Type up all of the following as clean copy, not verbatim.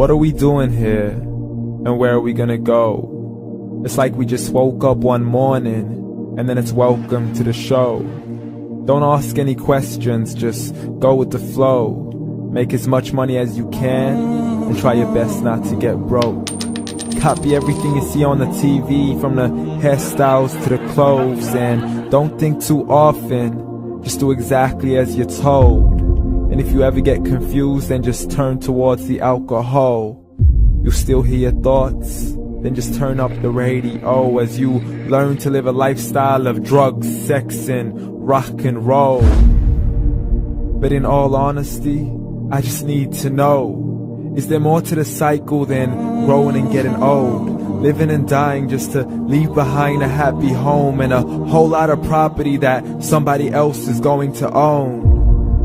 What are we doing here? And where are we gonna go? It's like we just woke up one morning, and then it's welcome to the show. Don't ask any questions, just go with the flow. Make as much money as you can, and try your best not to get broke. Copy everything you see on the TV, from the hairstyles to the clothes, and don't think too often, just do exactly as you're told. And if you ever get confused, then just turn towards the alcohol. You'll still hear your thoughts, then just turn up the radio as you learn to live a lifestyle of drugs, sex, and rock and roll. But in all honesty, I just need to know, is there more to the cycle than growing and getting old? Living and dying just to leave behind a happy home and a whole lot of property that somebody else is going to own.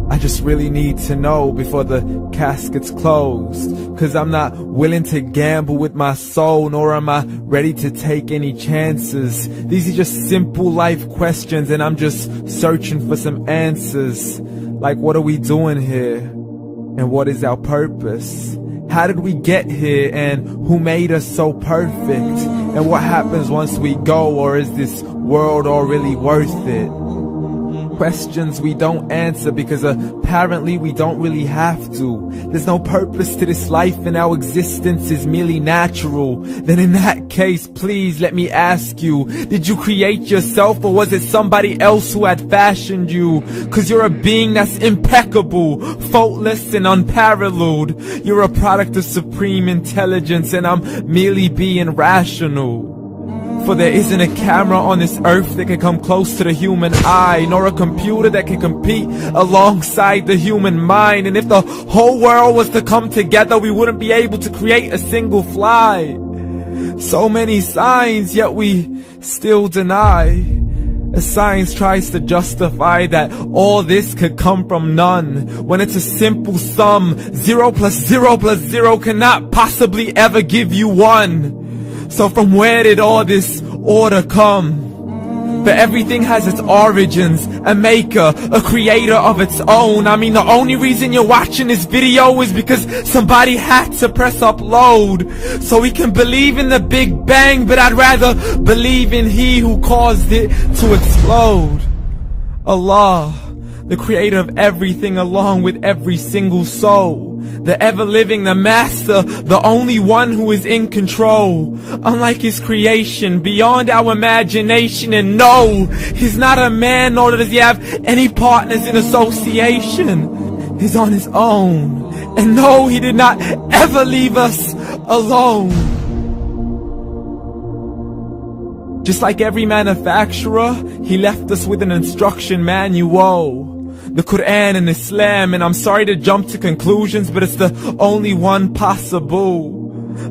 I just really need to know before the casket's closed, 'cause I'm not willing to gamble with my soul, nor am I ready to take any chances. These are just simple life questions, and I'm just searching for some answers. Like, what are we doing here? And what is our purpose? How did we get here, and who made us so perfect? And what happens once we go, or is this world all really worth it? Questions we don't answer because apparently we don't really have to. There's no purpose to this life and our existence is merely natural. Then in that case, please let me ask you, did you create yourself, or was it somebody else who had fashioned you? 'Cause you're a being that's impeccable, faultless and unparalleled. You're a product of supreme intelligence, and I'm merely being rational. For there isn't a camera on this earth that can come close to the human eye, nor a computer that can compete alongside the human mind. And if the whole world was to come together, we wouldn't be able to create a single fly. So many signs, yet we still deny. As science tries to justify that all this could come from none, when it's a simple sum. 0 plus 0 plus 0 cannot possibly ever give you 1. So from where did all this order come? But everything has its origins, a maker, a creator of its own. I mean, the only reason you're watching this video is because somebody had to press upload. So we can believe in the Big Bang, but I'd rather believe in He who caused it to explode. Allah, the creator of everything, along with every single soul. The ever-living, the master, the only one who is in control. Unlike his creation, beyond our imagination. And no, he's not a man, nor does he have any partners in association. He's on his own. And no, he did not ever leave us alone. Just like every manufacturer, he left us with an instruction manual. The Quran and Islam, and I'm sorry to jump to conclusions, but it's the only one possible.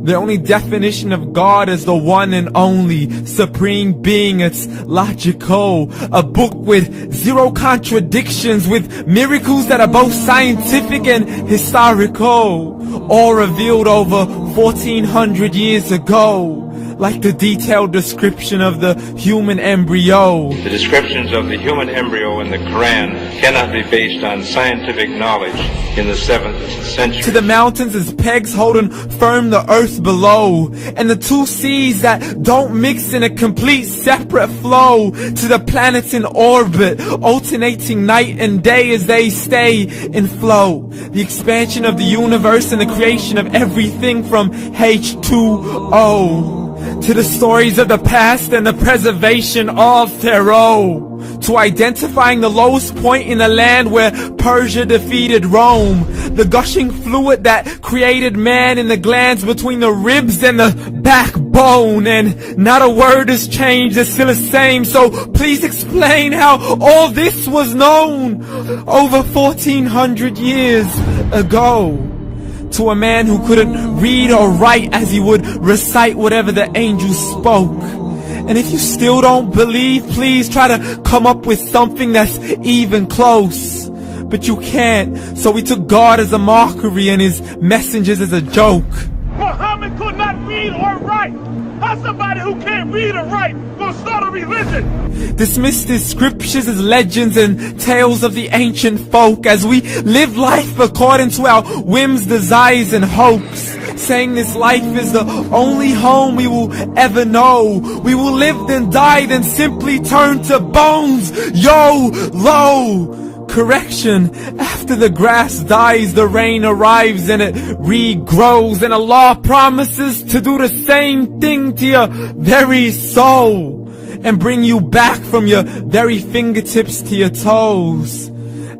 The only definition of God is the one and only supreme being. It's logical, a book with 0 contradictions, with miracles that are both scientific and historical, all revealed over 1400 years ago. Like the detailed description of the human embryo. The descriptions of the human embryo in the Quran cannot be based on scientific knowledge in the 7th century. To the mountains as pegs holding firm the earth below, and the 2 seas that don't mix in a complete separate flow. To the planets in orbit, alternating night and day as they stay in flow. The expansion of the universe and the creation of everything from H2O. To the stories of the past and the preservation of Pharaoh. To identifying the lowest point in the land where Persia defeated Rome. The gushing fluid that created man in the glands between the ribs and the backbone. And not a word has changed, it's still the same. So please explain how all this was known over 1400 years ago. To a man who couldn't read or write, as he would recite whatever the angels spoke. And if you still don't believe, please try to come up with something that's even close. But you can't, so we took God as a mockery and his messengers as a joke. Muhammad could not read or write. How's somebody who can't read or write gonna start a religion? Dismissed his scriptures as legends and tales of the ancient folk, as we live life according to our whims, desires and hopes. saying this life is the only home we will ever know. We will live then die, then simply turn to bones. YOLO! Correction, after the grass dies, the rain arrives and it regrows, and Allah promises to do the same thing to your very soul and bring you back from your very fingertips to your toes,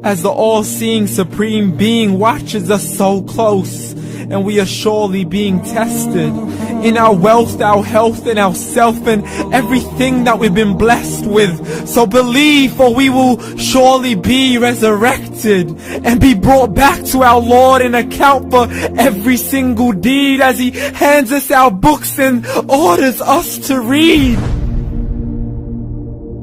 as the all-seeing supreme being watches us so close, and we are surely being tested in our wealth, our health, and our self, and everything that we've been blessed with. So believe, for we will surely be resurrected and be brought back to our Lord and account for every single deed, as He hands us our books and orders us to read.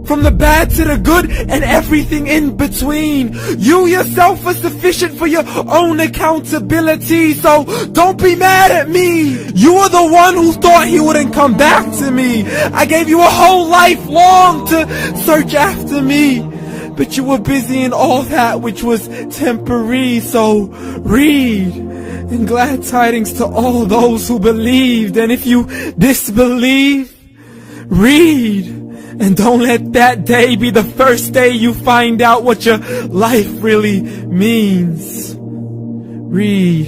From the bad to the good and everything in between. You yourself are sufficient for your own accountability, so don't be mad at me. You are the one who thought He wouldn't come back to me. I gave you a whole life long to search after me, but you were busy in all that which was temporary. So read, and glad tidings to all those who believed. And if you disbelieve, read. And don't let that day be the first day you find out what your life really means. Read.